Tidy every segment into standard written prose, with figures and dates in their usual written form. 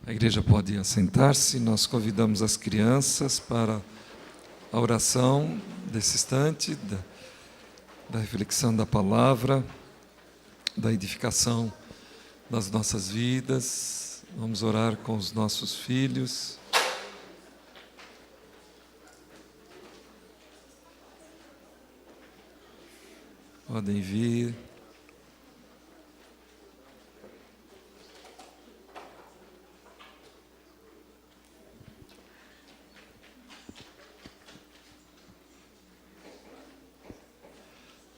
A igreja pode assentar-se. Nós convidamos as crianças para a oração desse instante, da reflexão da palavra, da edificação das nossas vidas. Vamos orar com os nossos filhos. Podem vir.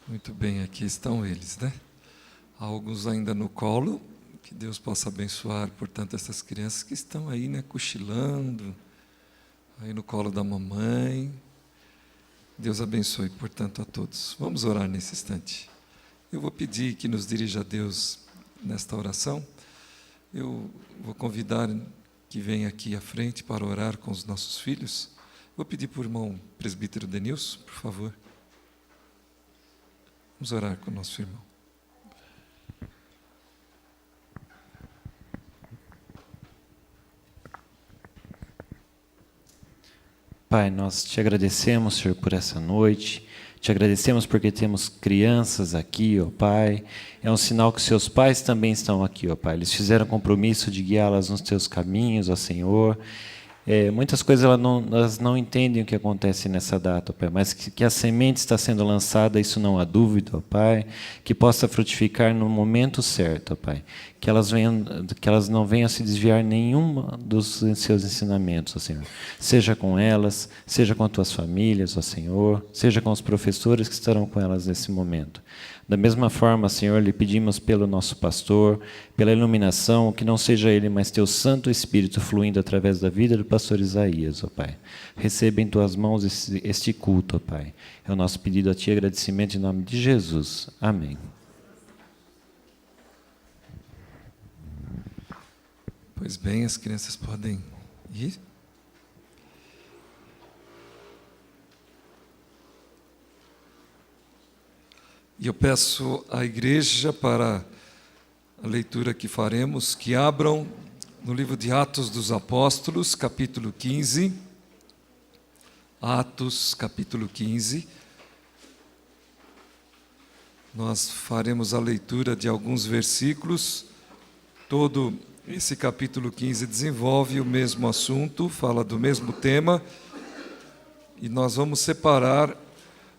Muito bem, aqui estão eles, né? Há alguns ainda no colo, que Deus possa abençoar, portanto, essas crianças que estão aí, né, cochilando, aí no colo da mamãe. Deus abençoe, portanto, a todos. Vamos orar nesse instante. Eu vou pedir que nos dirija a Deus nesta oração. Eu vou convidar que venha aqui à frente para orar com os nossos filhos. Vou pedir para o irmão presbítero Denilson, por favor. Vamos orar com o nosso irmão. Pai, nós te agradecemos, Senhor, por essa noite. Te agradecemos porque temos crianças aqui, ó Pai. É um sinal que seus pais também estão aqui, ó Pai. Eles fizeram compromisso de guiá-las nos teus caminhos, ó Senhor. Muitas coisas elas não entendem o que acontece nessa data, ó Pai, mas que a semente está sendo lançada, isso não há dúvida, ó Pai, que possa frutificar no momento certo, ó Pai, que elas não venham a se desviar nenhuma dos seus ensinamentos, ó Senhor, seja com elas, seja com as tuas famílias, ó Senhor, seja com os professores que estarão com elas nesse momento. Da mesma forma, Senhor, lhe pedimos pelo nosso pastor, pela iluminação, que não seja ele, mas teu Santo Espírito fluindo através da vida do pastor Isaías, ó Pai. Receba em tuas mãos este culto, ó Pai. É o nosso pedido a ti, agradecimento em nome de Jesus. Amém. Pois bem, as crianças podem ir. E eu peço à igreja, para a leitura que faremos, que abram no livro de Atos dos Apóstolos, capítulo 15. Atos, capítulo 15. Nós faremos a leitura de alguns versículos. Todo esse capítulo 15 desenvolve o mesmo assunto, fala do mesmo tema. E nós vamos separar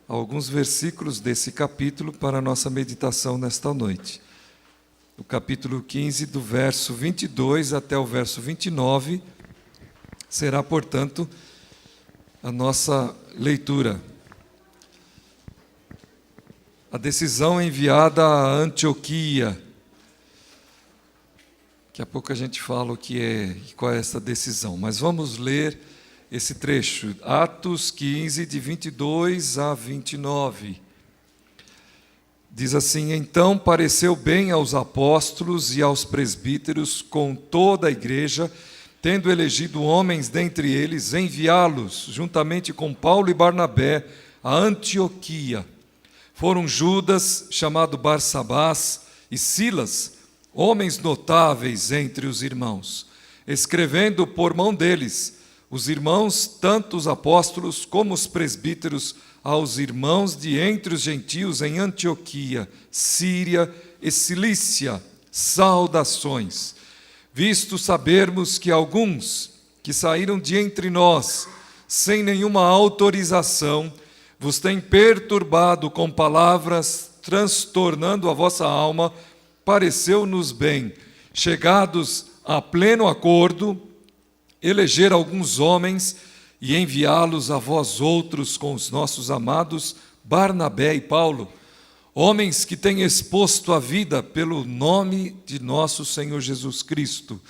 alguns versículos desse capítulo para a nossa meditação nesta noite. O capítulo 15, do verso 22 até o verso 29, será, portanto, a nossa leitura. A decisão enviada a Antioquia. Daqui a pouco a gente fala o que é e qual é essa decisão, mas vamos ler esse trecho, Atos 15, de 22 a 29. Diz assim: Então pareceu bem aos apóstolos e aos presbíteros, com toda a igreja, tendo elegido homens dentre eles, enviá-los, juntamente com Paulo e Barnabé, a Antioquia. Foram Judas, chamado Barsabás, e Silas, homens notáveis entre os irmãos, escrevendo por mão deles, os irmãos, tanto os apóstolos como os presbíteros, aos irmãos de entre os gentios em Antioquia, Síria e Cilícia, saudações. Visto sabermos que alguns que saíram de entre nós, sem nenhuma autorização, vos têm perturbado com palavras, transtornando a vossa alma, pareceu-nos bem, chegados a pleno acordo, eleger alguns homens e enviá-los a vós outros com os nossos amados Barnabé e Paulo, homens que têm exposto a vida pelo nome de nosso Senhor Jesus Cristo.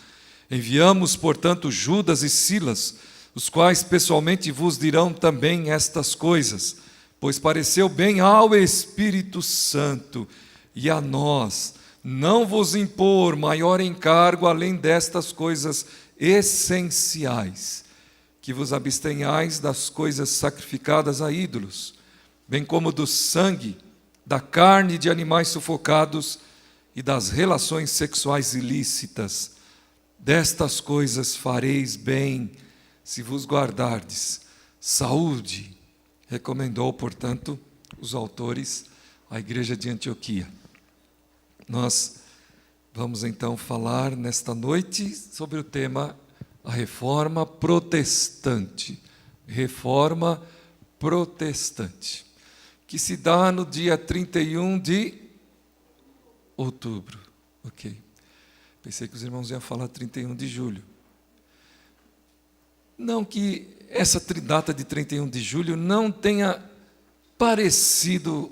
Enviamos, portanto, Judas e Silas, os quais pessoalmente vos dirão também estas coisas, pois pareceu bem ao Espírito Santo e a nós não vos impor maior encargo além destas coisas essenciais, que vos abstenhais das coisas sacrificadas a ídolos, bem como do sangue, da carne de animais sufocados e das relações sexuais ilícitas. destas coisas fareis bem, se vos guardardes saúde, recomendou, portanto, os autores à igreja de Antioquia. Nós vamos então falar nesta noite sobre o tema a reforma protestante. Reforma protestante, que se dá no dia 31 de outubro. Ok. Pensei que os irmãos iam falar 31 de julho. Não que essa data de 31 de julho não tenha parecido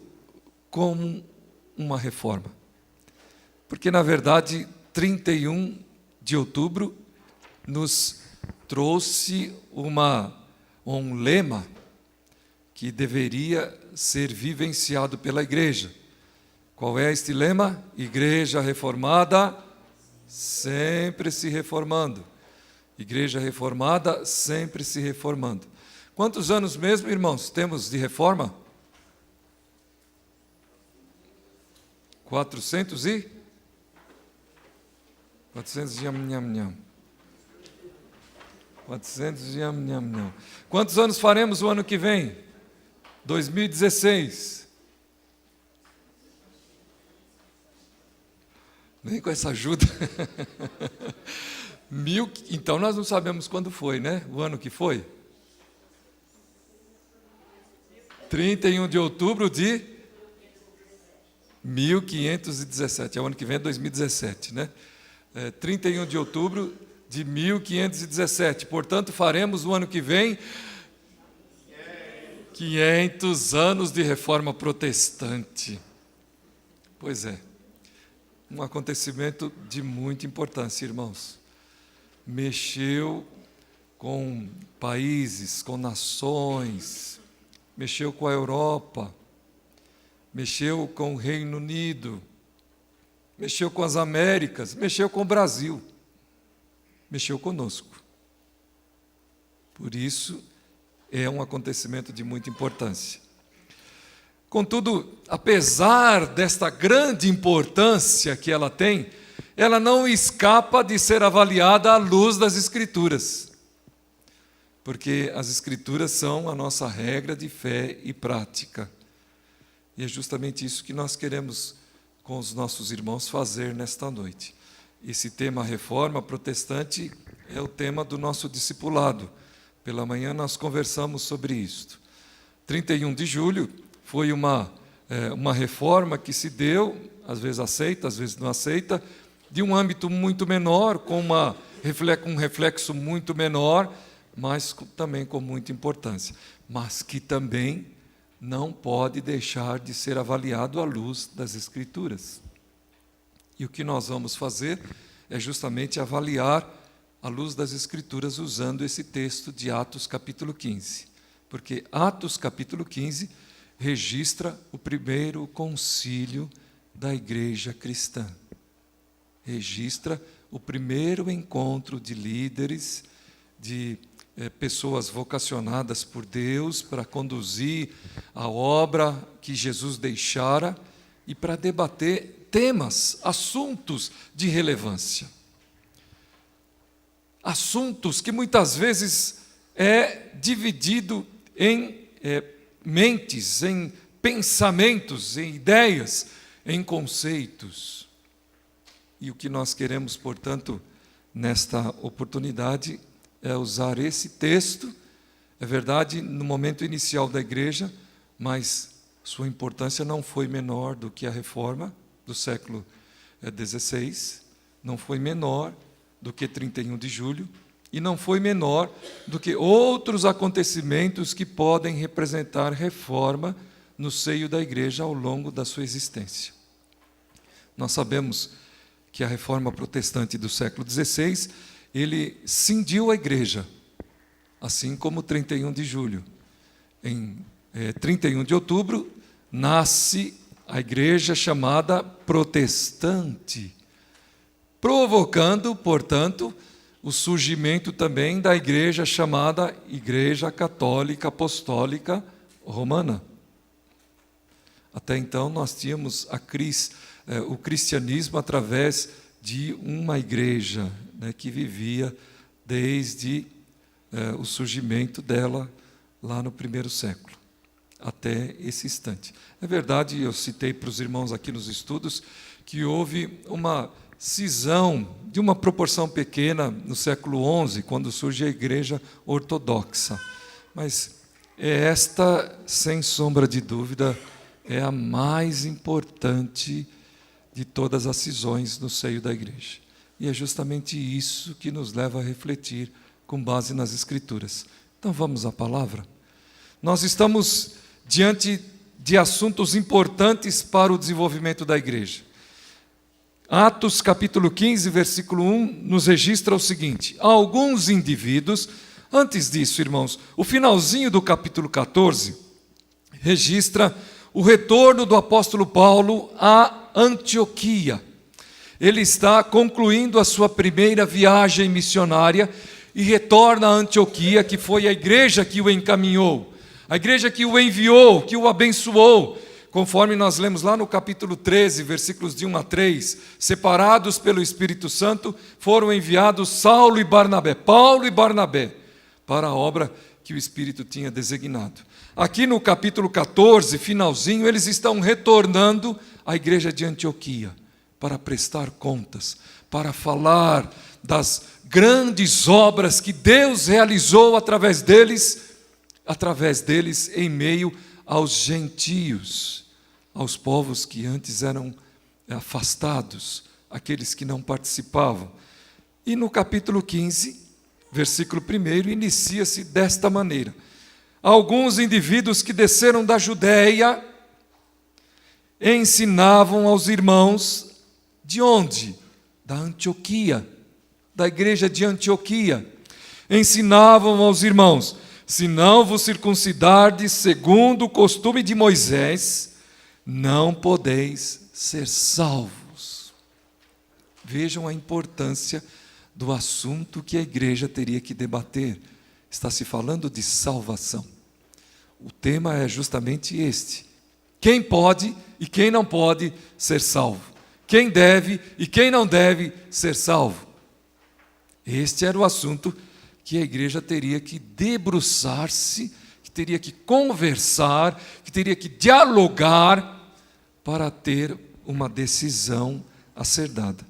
com uma reforma. Porque, na verdade, 31 de outubro nos trouxe um lema que deveria ser vivenciado pela igreja. Qual é este lema? Igreja reformada, sempre se reformando. Igreja reformada, sempre se reformando. Quantos anos mesmo, irmãos, temos de reforma? 400 e 400 e Quantos anos faremos o ano que vem? 2016. Nem com essa ajuda. Então nós não sabemos quando foi, né? O ano que foi? 31 de outubro de 1517. O ano que vem é 2017, né? 31 de outubro de 1517. Portanto, faremos o ano que vem 500 anos de reforma protestante. Pois é, um acontecimento de muita importância, irmãos. Mexeu com países, com nações, mexeu com a Europa, mexeu com o Reino Unido, mexeu com as Américas, mexeu com o Brasil, mexeu conosco. Por isso, é um acontecimento de muita importância. Contudo, apesar desta grande importância que ela tem, ela não escapa de ser avaliada à luz das Escrituras. Porque as Escrituras são a nossa regra de fé e prática. E é justamente isso que nós queremos, com os nossos irmãos, fazer nesta noite. Esse tema reforma protestante é o tema do nosso discipulado. Pela manhã nós conversamos sobre isto. 31 de julho foi uma reforma que se deu, às vezes aceita, às vezes não aceita, de um âmbito muito menor, com um reflexo muito menor, mas também com muita importância. Mas que também não pode deixar de ser avaliado à luz das Escrituras. E o que nós vamos fazer é justamente avaliar à luz das Escrituras usando esse texto de Atos capítulo 15. Porque Atos capítulo 15 registra o primeiro concílio da igreja cristã. Registra o primeiro encontro de líderes, de pessoas vocacionadas por Deus para conduzir a obra que Jesus deixara e para debater temas, assuntos de relevância. Assuntos que muitas vezes é dividido em mentes, em pensamentos, em ideias, em conceitos. E o que nós queremos, portanto, nesta oportunidade, é usar esse texto, é verdade, no momento inicial da igreja, mas sua importância não foi menor do que a reforma do século XVI, não foi menor do que 31 de julho, e não foi menor do que outros acontecimentos que podem representar reforma no seio da igreja ao longo da sua existência. Nós sabemos que a reforma protestante do século XVI, ele cindiu a igreja, assim como 31 de julho. Em 31 de outubro, nasce a igreja chamada protestante, provocando, portanto, o surgimento também da igreja chamada Igreja Católica Apostólica Romana. Até então nós tínhamos o cristianismo através de uma igreja, né, que vivia desde o surgimento dela lá no primeiro século, até esse instante. É verdade, eu citei para os irmãos aqui nos estudos, que houve uma cisão de uma proporção pequena no século XI, quando surge a igreja ortodoxa. Mas esta, sem sombra de dúvida, é a mais importante de todas as cisões no seio da igreja. E é justamente isso que nos leva a refletir com base nas Escrituras. Então vamos à palavra. Nós estamos diante de assuntos importantes para o desenvolvimento da igreja. Atos capítulo 15, versículo 1, nos registra o seguinte: alguns indivíduos, antes disso, irmãos, o finalzinho do capítulo 14 registra o retorno do apóstolo Paulo a Antioquia. Ele está concluindo a sua primeira viagem missionária e retorna a Antioquia, que foi a igreja que o encaminhou, a igreja que o enviou, que o abençoou, conforme nós lemos lá no capítulo 13, versículos de 1 a 3, separados pelo Espírito Santo, foram enviados Saulo e Barnabé, Paulo e Barnabé, para a obra que o Espírito tinha designado. Aqui no capítulo 14, finalzinho, eles estão retornando à igreja de Antioquia, para prestar contas, para falar das grandes obras que Deus realizou através deles em meio aos gentios, aos povos que antes eram afastados, aqueles que não participavam. E no capítulo 15, versículo 1, inicia-se desta maneira: alguns indivíduos que desceram da Judéia ensinavam aos irmãos de onde? Da Antioquia, da igreja de Antioquia. Ensinavam aos irmãos: se não vos circuncidardes segundo o costume de Moisés, não podeis ser salvos. Vejam a importância do assunto que a igreja teria que debater. Está se falando de salvação. O tema é justamente este: quem pode e quem não pode ser salvo. Quem deve e quem não deve ser salvo. Este era o assunto que a igreja teria que debruçar-se, que teria que conversar, que teria que dialogar para ter uma decisão a ser dada.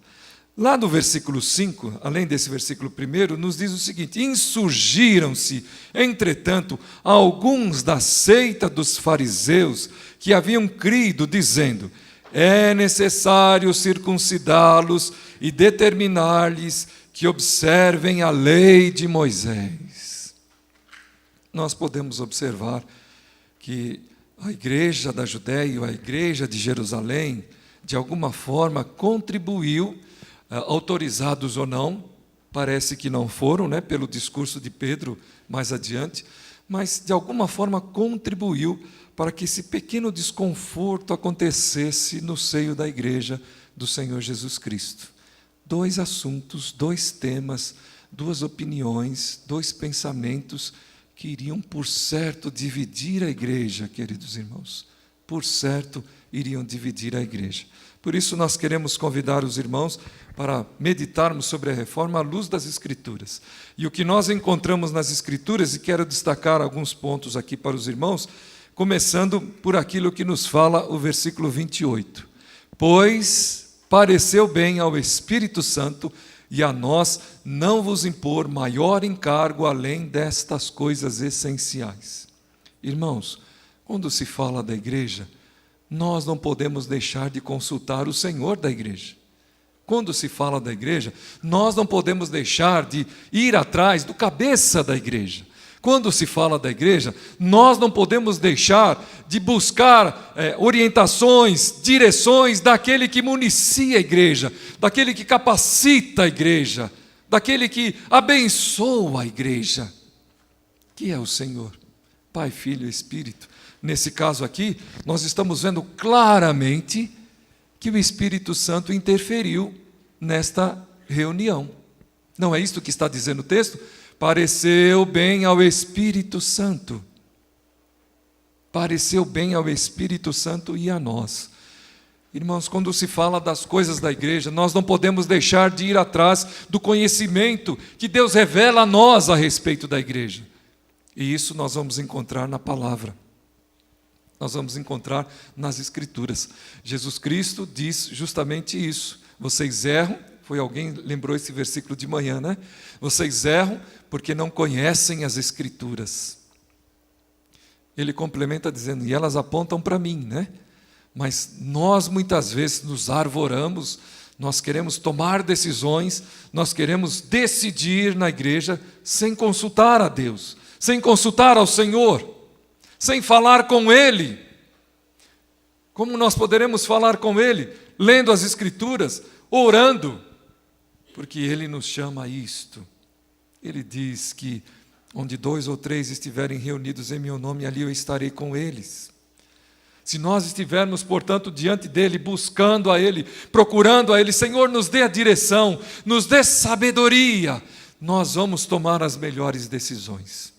Lá no versículo 5, além desse versículo 1, nos diz o seguinte: insurgiram-se, entretanto, alguns da seita dos fariseus que haviam crido, dizendo: é necessário circuncidá-los e determinar-lhes que observem a lei de Moisés. Nós podemos observar que a igreja da Judéia, a igreja de Jerusalém, de alguma forma contribuiu, autorizados ou não, parece que não foram, né, pelo discurso de Pedro mais adiante, mas de alguma forma contribuiu para que esse pequeno desconforto acontecesse no seio da igreja do Senhor Jesus Cristo. Dois assuntos, dois temas, duas opiniões, dois pensamentos que iriam, por certo, dividir a igreja, queridos irmãos. Por certo, iriam dividir a igreja. Por isso, nós queremos convidar os irmãos para meditarmos sobre a reforma à luz das Escrituras. E o que nós encontramos nas Escrituras, e quero destacar alguns pontos aqui para os irmãos, começando por aquilo que nos fala o versículo 28. Pois pareceu bem ao Espírito Santo e a nós não vos impor maior encargo além destas coisas essenciais. Irmãos, quando se fala da igreja, nós não podemos deixar de consultar o Senhor da igreja. Quando se fala da igreja, nós não podemos deixar de ir atrás do cabeça da igreja. Quando se fala da igreja, nós não podemos deixar de buscar orientações, direções daquele que municia a igreja, daquele que capacita a igreja, daquele que abençoa a igreja, que é o Senhor, Pai, Filho e Espírito. Nesse caso aqui, nós estamos vendo claramente que o Espírito Santo interferiu nesta reunião. Não é isto que está dizendo o texto? Pareceu bem ao Espírito Santo. Pareceu bem ao Espírito Santo e a nós. Irmãos, quando se fala das coisas da igreja, nós não podemos deixar de ir atrás do conhecimento que Deus revela a nós a respeito da igreja. E isso nós vamos encontrar na palavra. Nós vamos encontrar nas Escrituras. Jesus Cristo diz justamente isso. Vocês erram, alguém lembrou esse versículo de manhã, né? Vocês erram porque não conhecem as Escrituras. Ele complementa dizendo, e elas apontam para mim, né? Mas nós muitas vezes nos arvoramos, nós queremos tomar decisões, nós queremos decidir na igreja sem consultar a Deus, sem consultar ao Senhor, sem falar com Ele. Como nós poderemos falar com Ele? Lendo as Escrituras, orando, porque Ele nos chama a isto. Ele diz que onde 2 ou 3 estiverem reunidos em meu nome, ali eu estarei com eles. Se nós estivermos, portanto, diante dEle, buscando a Ele, procurando a Ele, Senhor, nos dê a direção, nos dê sabedoria, nós vamos tomar as melhores decisões.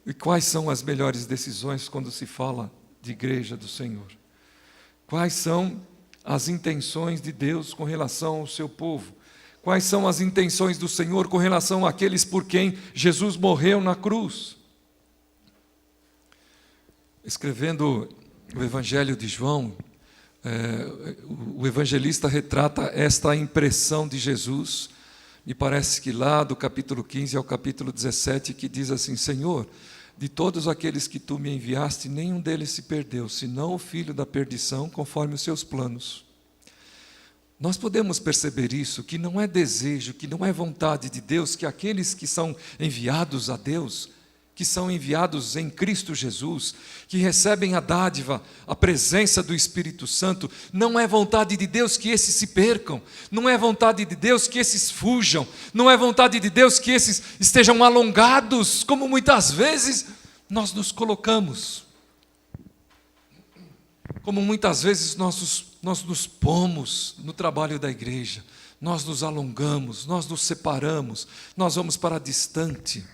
E quais são as melhores decisões quando se fala de igreja do Senhor? Quais são as intenções de Deus com relação ao seu povo? Quais são as intenções do Senhor com relação àqueles por quem Jesus morreu na cruz? Escrevendo o Evangelho de João, o evangelista retrata esta impressão de Jesus, me parece que lá do capítulo 15 ao capítulo 17, que diz assim, Senhor, de todos aqueles que tu me enviaste, nenhum deles se perdeu, senão o filho da perdição, conforme os seus planos. Nós podemos perceber isso, que não é desejo, que não é vontade de Deus, que aqueles que são enviados a Deus, que são enviados em Cristo Jesus, que recebem a dádiva, a presença do Espírito Santo, não é vontade de Deus que esses se percam, não é vontade de Deus que esses fujam, não é vontade de Deus que esses estejam alongados, como muitas vezes nós nos colocamos, como muitas vezes nós nos pomos no trabalho da igreja, nós nos alongamos, nós nos separamos, nós vamos para distante.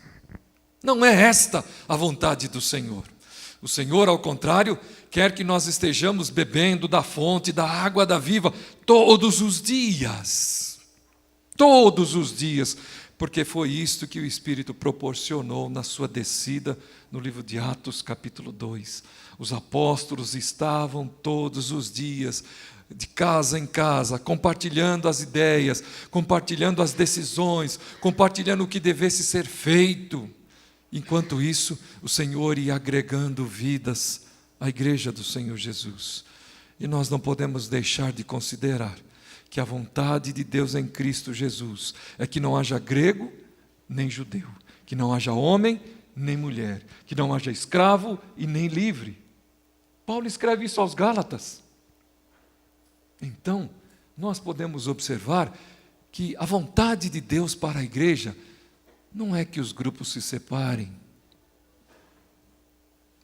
Não é esta a vontade do Senhor. O Senhor, ao contrário, quer que nós estejamos bebendo da fonte, da água da viva, todos os dias. Todos os dias. Porque foi isto que o Espírito proporcionou na sua descida no livro de Atos, capítulo 2. Os apóstolos estavam todos os dias, de casa em casa, compartilhando as ideias, compartilhando as decisões, compartilhando o que devesse ser feito. Enquanto isso, o Senhor ia agregando vidas à igreja do Senhor Jesus. E nós não podemos deixar de considerar que a vontade de Deus em Cristo Jesus é que não haja grego nem judeu, que não haja homem nem mulher, que não haja escravo e nem livre. Paulo escreve isso aos Gálatas. Então, nós podemos observar que a vontade de Deus para a igreja não é que os grupos se separem.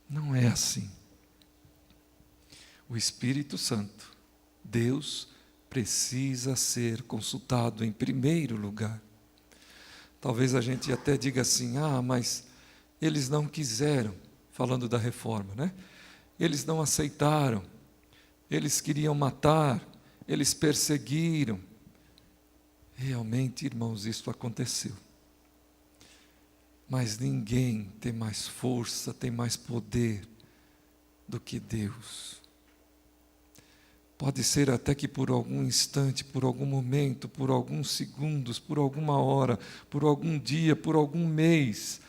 Não é assim. O Espírito Santo, Deus, precisa ser consultado em primeiro lugar. Talvez a gente até diga assim, mas eles não quiseram, falando da reforma, né? Eles não aceitaram, eles queriam matar, eles perseguiram. Realmente, irmãos, isso aconteceu. Mas ninguém tem mais força, tem mais poder do que Deus. Pode ser até que por algum instante, por algum momento, por alguns segundos, por alguma hora, por algum dia, por algum mês,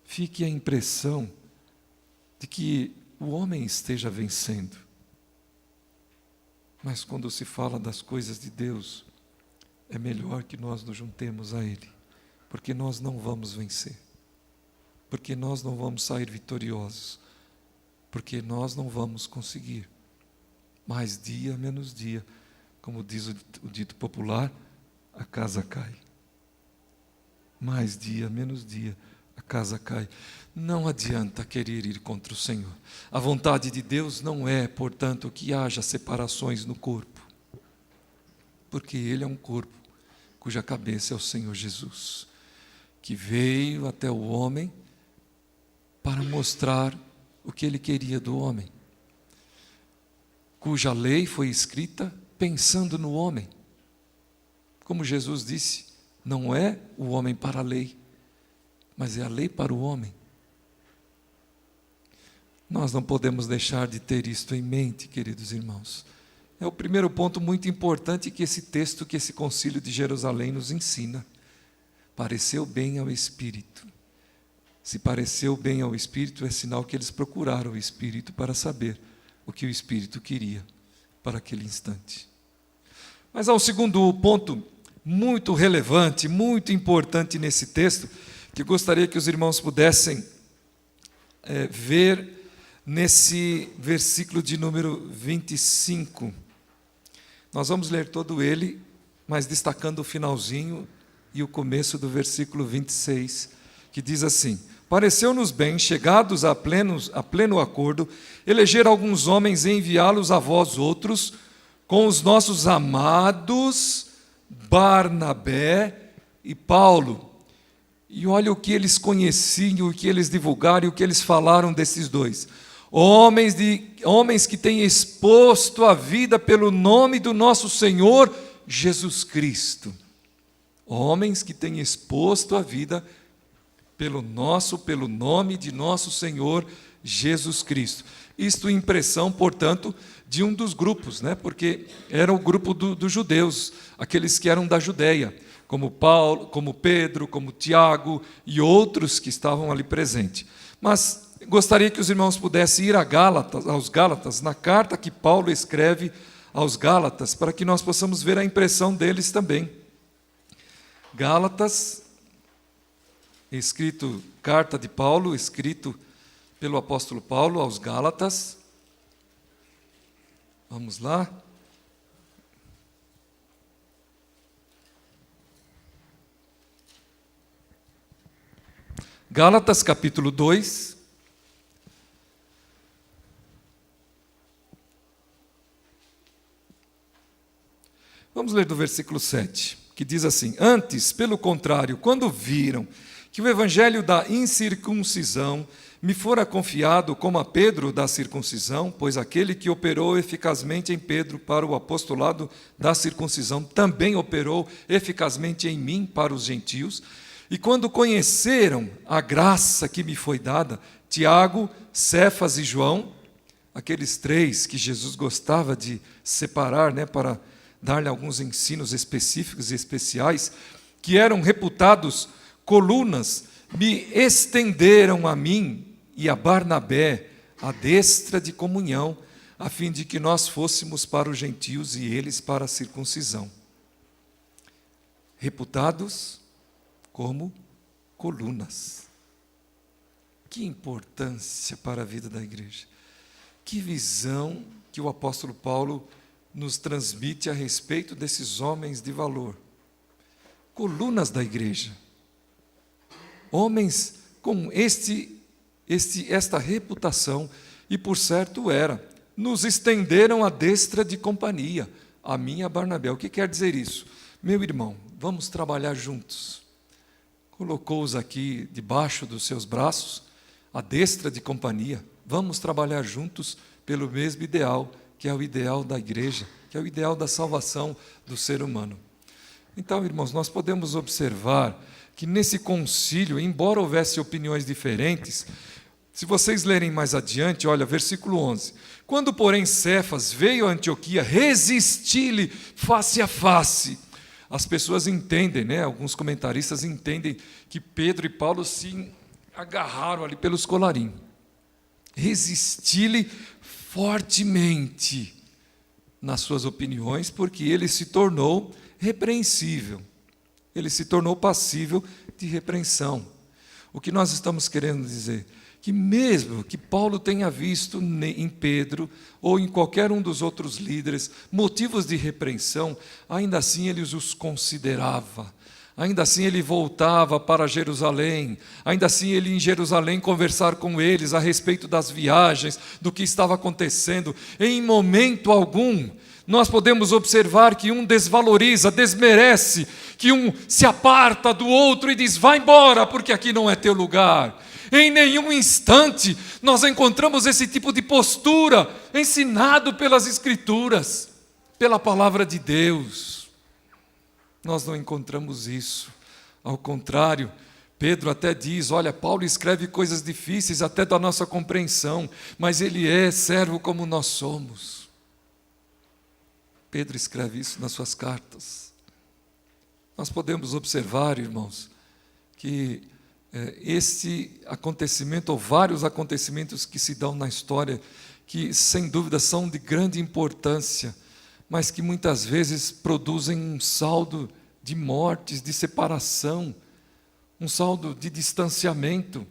fique a impressão de que o homem esteja vencendo. Mas quando se fala das coisas de Deus, é melhor que nós nos juntemos a Ele, porque nós não vamos vencer. Porque nós não vamos sair vitoriosos, porque nós não vamos conseguir. Mais dia, menos dia, como diz o dito popular, a casa cai. Mais dia, menos dia, a casa cai. Não adianta querer ir contra o Senhor. A vontade de Deus não é, portanto, que haja separações no corpo, porque Ele é um corpo cuja cabeça é o Senhor Jesus, que veio até o homem para mostrar o que Ele queria do homem. cuja lei foi escrita pensando no homem. Como Jesus disse, não é o homem para a lei, mas é a lei para o homem. Nós não podemos deixar de ter isto em mente, queridos irmãos. É o primeiro ponto muito importante que esse texto, que esse concílio de Jerusalém nos ensina. Pareceu bem ao Espírito. Se pareceu bem ao Espírito, é sinal que eles procuraram o Espírito para saber o que o Espírito queria para aquele instante. Mas há um segundo ponto muito relevante, muito importante nesse texto, que eu gostaria que os irmãos pudessem ver nesse versículo de número 25. Nós vamos ler todo ele, mas destacando o finalzinho e o começo do versículo 26, que diz assim: pareceu-nos bem, chegados a pleno acordo, eleger alguns homens e enviá-los a vós outros, com os nossos amados Barnabé e Paulo. E olha o que eles conheciam, o que eles divulgaram e o que eles falaram desses dois. Homens que têm exposto a vida pelo nome do nosso Senhor Jesus Cristo. Homens que têm exposto a vida pelo nome de nosso Senhor Jesus Cristo. Isto impressão, portanto, de um dos grupos, né? Porque era o grupo dos judeus, aqueles que eram da Judéia, como Paulo, como Pedro, como Tiago e outros que estavam ali presentes. Mas gostaria que os irmãos pudessem ir aos Gálatas, na carta que Paulo escreve aos Gálatas, para que nós possamos ver a impressão deles também. Gálatas, carta de Paulo, escrito pelo apóstolo Paulo aos Gálatas. Vamos lá. Gálatas capítulo 2. Vamos ler do versículo 7, que diz assim: antes, pelo contrário, quando viram que o evangelho da incircuncisão me fora confiado como a Pedro da circuncisão, pois aquele que operou eficazmente em Pedro para o apostolado da circuncisão, também operou eficazmente em mim para os gentios, e quando conheceram a graça que me foi dada, Tiago, Cefas e João, aqueles três que Jesus gostava de separar, né, para dar-lhe alguns ensinos específicos e especiais, que eram reputados colunas, me estenderam a mim e a Barnabé a destra de comunhão, a fim de que nós fôssemos para os gentios e eles para a circuncisão. Reputados como colunas. Que importância para a vida da igreja. Que visão que o apóstolo Paulo nos transmite a respeito desses homens de valor. Colunas da igreja. Homens com esta reputação, e por certo era, nos estenderam a destra de companhia, a mim e a Barnabé. O que quer dizer isso? Meu irmão, vamos trabalhar juntos. Colocou-os aqui debaixo dos seus braços, a destra de companhia. Vamos trabalhar juntos pelo mesmo ideal, que é o ideal da igreja, que é o ideal da salvação do ser humano. Então, irmãos, nós podemos observar que nesse concílio, embora houvesse opiniões diferentes, se vocês lerem mais adiante, olha, versículo 11. Quando, porém, Cefas veio a Antioquia, resisti-lhe face a face. As pessoas entendem, né? Alguns comentaristas entendem que Pedro e Paulo se agarraram ali pelos colarinhos. Resisti-lhe fortemente nas suas opiniões, porque ele se tornou repreensível. Ele se tornou passível de repreensão. O que nós estamos querendo dizer? Que mesmo que Paulo tenha visto em Pedro ou em qualquer um dos outros líderes motivos de repreensão, ainda assim ele os considerava. Ainda assim ele voltava para Jerusalém, ainda assim ele em Jerusalém conversar com eles a respeito das viagens, do que estava acontecendo. Em momento algum, nós podemos observar que um desvaloriza, desmerece, que um se aparta do outro e diz, vai embora, porque aqui não é teu lugar. Em nenhum instante nós encontramos esse tipo de postura ensinado pelas Escrituras, pela palavra de Deus. Nós não encontramos isso. Ao contrário, Pedro até diz, olha, Paulo escreve coisas difíceis até da nossa compreensão, mas ele é servo como nós somos. Pedro escreve isso nas suas cartas. Nós podemos observar, irmãos, que este acontecimento, ou vários acontecimentos que se dão na história, que sem dúvida são de grande importância, mas que muitas vezes produzem um saldo de mortes, de separação, um saldo de distanciamento.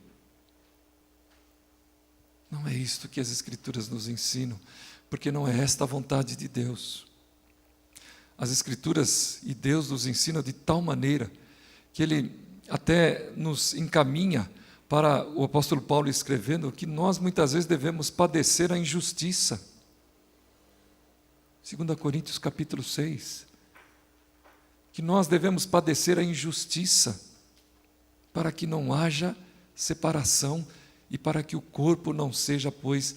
Não é isto que as Escrituras nos ensinam, porque não é esta a vontade de Deus. As Escrituras e Deus nos ensinam de tal maneira que Ele até nos encaminha para o apóstolo Paulo escrevendo que nós muitas vezes devemos padecer a injustiça. 2 Coríntios capítulo 6. Que nós devemos padecer a injustiça para que não haja separação e para que o corpo não seja, pois,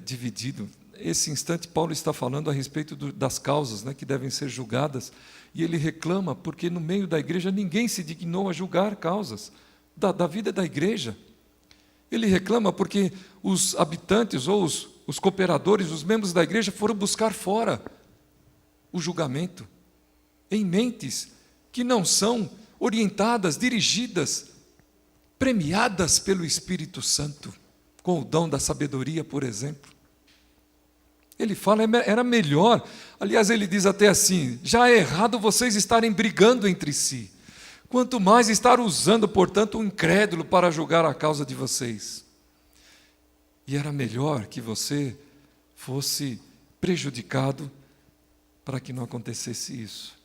dividido. Esse instante Paulo está falando a respeito das causas, que devem ser julgadas, e ele reclama porque no meio da igreja ninguém se dignou a julgar causas da vida da igreja. Ele reclama porque os habitantes ou os cooperadores, os membros da igreja foram buscar fora o julgamento, em mentes que não são orientadas, dirigidas, premiadas pelo Espírito Santo, com o dom da sabedoria, por exemplo. Ele fala, era melhor, aliás, ele diz até assim, já é errado vocês estarem brigando entre si, quanto mais estar usando, portanto, um incrédulo para julgar a causa de vocês. E era melhor que você fosse prejudicado para que não acontecesse isso.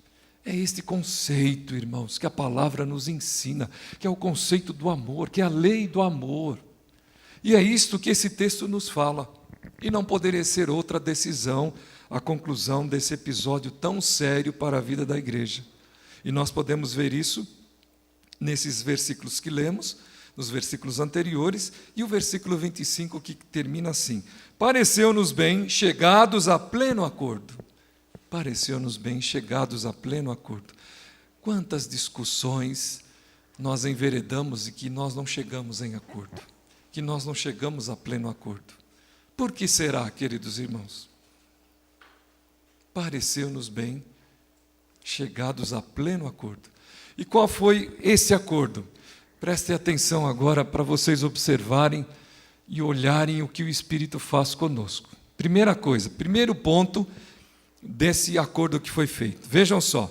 É este conceito, irmãos, que a palavra nos ensina, que é o conceito do amor, que é a lei do amor. E é isto que esse texto nos fala. E não poderia ser outra decisão, a conclusão desse episódio tão sério para a vida da igreja. E nós podemos ver isso nesses versículos que lemos, nos versículos anteriores, e o versículo 25 que termina assim: pareceu-nos bem, chegados a pleno acordo. Pareceu-nos bem, chegados a pleno acordo. Quantas discussões nós enveredamos e que nós não chegamos em acordo, que nós não chegamos a pleno acordo. Por que será, queridos irmãos? Pareceu-nos bem, chegados a pleno acordo. E qual foi esse acordo? Prestem atenção agora para vocês observarem e olharem o que o Espírito faz conosco. Primeira coisa, primeiro ponto desse acordo que foi feito. Vejam só,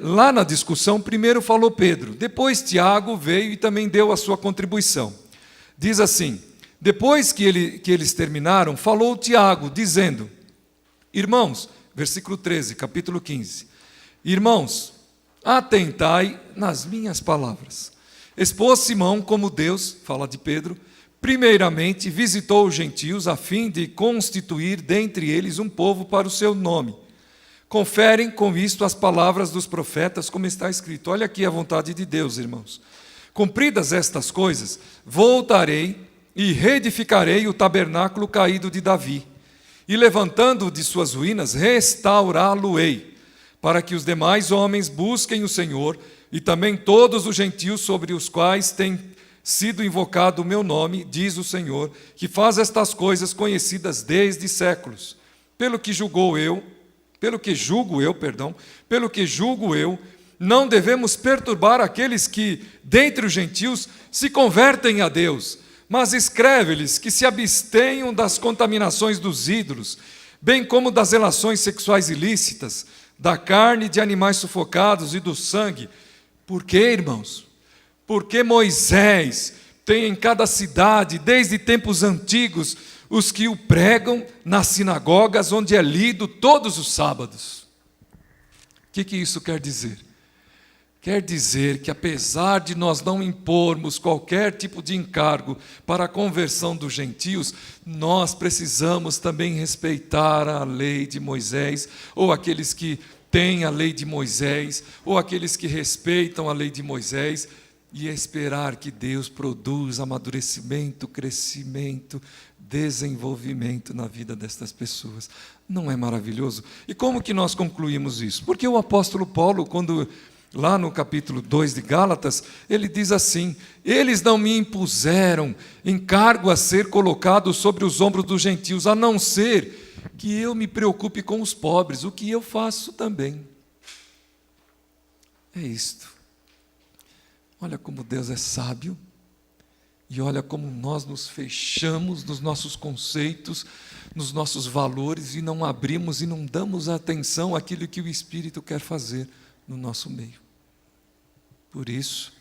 lá na discussão, primeiro falou Pedro, depois Tiago veio e também deu a sua contribuição. Diz assim, depois que eles terminaram, falou Tiago, dizendo, irmãos, versículo 13, capítulo 15, irmãos, atentai nas minhas palavras. Expôs Simão como Deus, fala de Pedro, primeiramente visitou os gentios a fim de constituir dentre eles um povo para o seu nome. Conferem com isto as palavras dos profetas, como está escrito. Olha aqui a vontade de Deus, irmãos. Cumpridas estas coisas, voltarei e reedificarei o tabernáculo caído de Davi, e levantando-o de suas ruínas, restaurá-lo-ei, para que os demais homens busquem o Senhor, e também todos os gentios sobre os quais tem sido invocado o meu nome, diz o Senhor, que faz estas coisas conhecidas desde séculos. Pelo que julgo eu, não devemos perturbar aqueles que, dentre os gentios, se convertem a Deus, mas escreve-lhes que se abstenham das contaminações dos ídolos, bem como das relações sexuais ilícitas, da carne de animais sufocados e do sangue. Por quê, irmãos? Porque Moisés tem em cada cidade, desde tempos antigos, os que o pregam nas sinagogas, onde é lido todos os sábados. O que isso quer dizer? Quer dizer que, apesar de nós não impormos qualquer tipo de encargo para a conversão dos gentios, nós precisamos também respeitar a lei de Moisés, ou aqueles que têm a lei de Moisés, ou aqueles que respeitam a lei de Moisés, e esperar que Deus produza amadurecimento, crescimento, desenvolvimento na vida destas pessoas. Não é maravilhoso? E como que nós concluímos isso? Porque o apóstolo Paulo, quando lá no capítulo 2 de Gálatas, ele diz assim: eles não me impuseram encargo a ser colocado sobre os ombros dos gentios, a não ser que eu me preocupe com os pobres, o que eu faço também. É isto. Olha como Deus é sábio, e olha como nós nos fechamos nos nossos conceitos, nos nossos valores, e não abrimos e não damos atenção àquilo que o Espírito quer fazer no nosso meio. Por isso,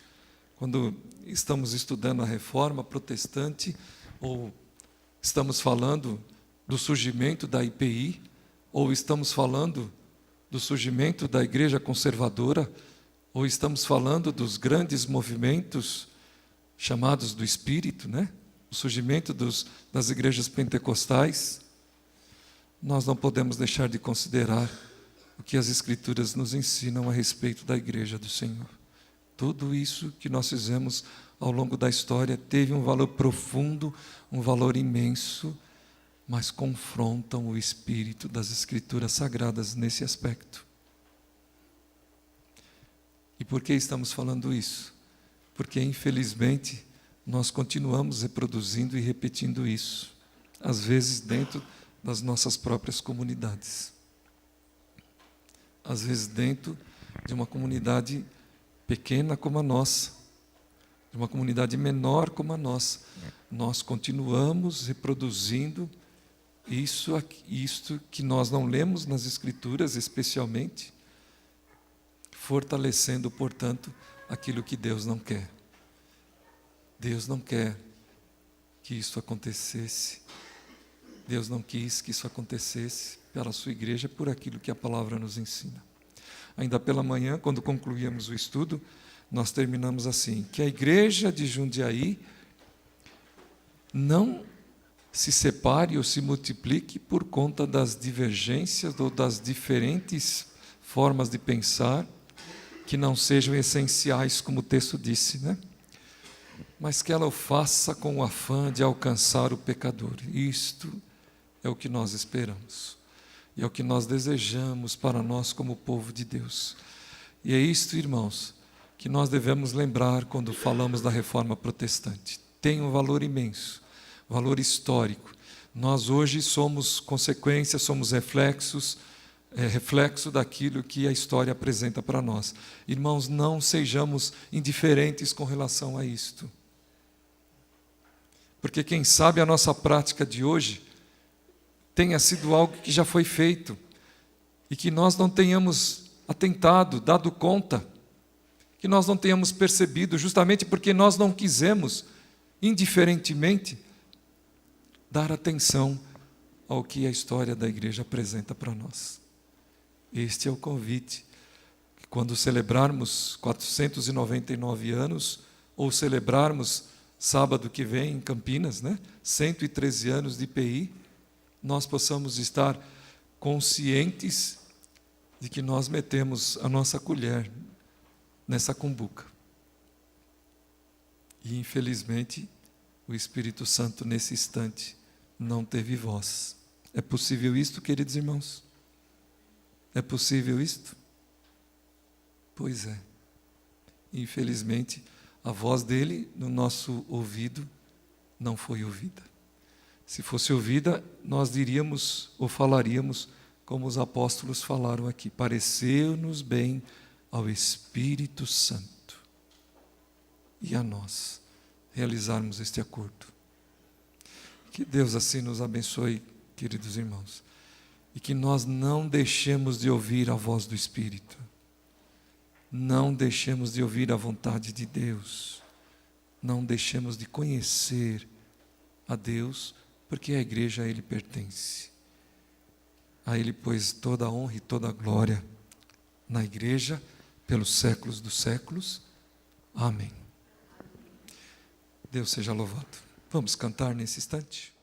quando estamos estudando a reforma protestante, ou estamos falando do surgimento da IPI, ou estamos falando do surgimento da igreja conservadora, ou estamos falando dos grandes movimentos chamados do Espírito, né? O surgimento das igrejas pentecostais, nós não podemos deixar de considerar o que as Escrituras nos ensinam a respeito da igreja do Senhor. Tudo isso que nós fizemos ao longo da história teve um valor profundo, um valor imenso, mas confrontam o espírito das Escrituras Sagradas nesse aspecto. E por que estamos falando isso? Porque, infelizmente, nós continuamos reproduzindo e repetindo isso, às vezes dentro das nossas próprias comunidades. Às vezes dentro de uma comunidade pequena como a nossa, de uma comunidade menor como a nossa, nós continuamos reproduzindo isto que nós não lemos nas Escrituras, especialmente, fortalecendo, portanto, aquilo que Deus não quer. Deus não quer que isso acontecesse. Deus não quis que isso acontecesse pela sua igreja, por aquilo que a palavra nos ensina. Ainda pela manhã, quando concluíamos o estudo, nós terminamos assim: que a igreja de Jundiaí não se separe ou se multiplique por conta das divergências ou das diferentes formas de pensar que não sejam essenciais, como o texto disse, né? Mas que ela o faça com o afã de alcançar o pecador. Isto é o que nós esperamos. E é o que nós desejamos para nós como povo de Deus. E é isto, irmãos, que nós devemos lembrar quando falamos da reforma protestante. Tem um valor imenso, valor histórico. Nós hoje somos consequência, somos reflexo daquilo que a história apresenta para nós. Irmãos, não sejamos indiferentes com relação a isto. Porque quem sabe a nossa prática de hoje tenha sido algo que já foi feito e que nós não tenhamos atentado, dado conta, que nós não tenhamos percebido, justamente porque nós não quisemos, indiferentemente, dar atenção ao que a história da igreja apresenta para nós. Este é o convite, que quando celebrarmos 499 anos, ou celebrarmos sábado que vem em Campinas, 113 anos de IPI, nós possamos estar conscientes de que nós metemos a nossa colher nessa cumbuca. E, infelizmente, o Espírito Santo, nesse instante, não teve voz. É possível isto, queridos irmãos? É possível isto? Pois é. Infelizmente, a voz dele no nosso ouvido não foi ouvida. Se fosse ouvida, nós diríamos ou falaríamos como os apóstolos falaram aqui: pareceu-nos bem ao Espírito Santo e a nós realizarmos este acordo. Que Deus assim nos abençoe, queridos irmãos, e que nós não deixemos de ouvir a voz do Espírito, não deixemos de ouvir a vontade de Deus, não deixemos de conhecer a Deus, porque a igreja a Ele pertence. A Ele, pois, toda a honra e toda a glória na igreja, pelos séculos dos séculos. Amém. Deus seja louvado. Vamos cantar nesse instante?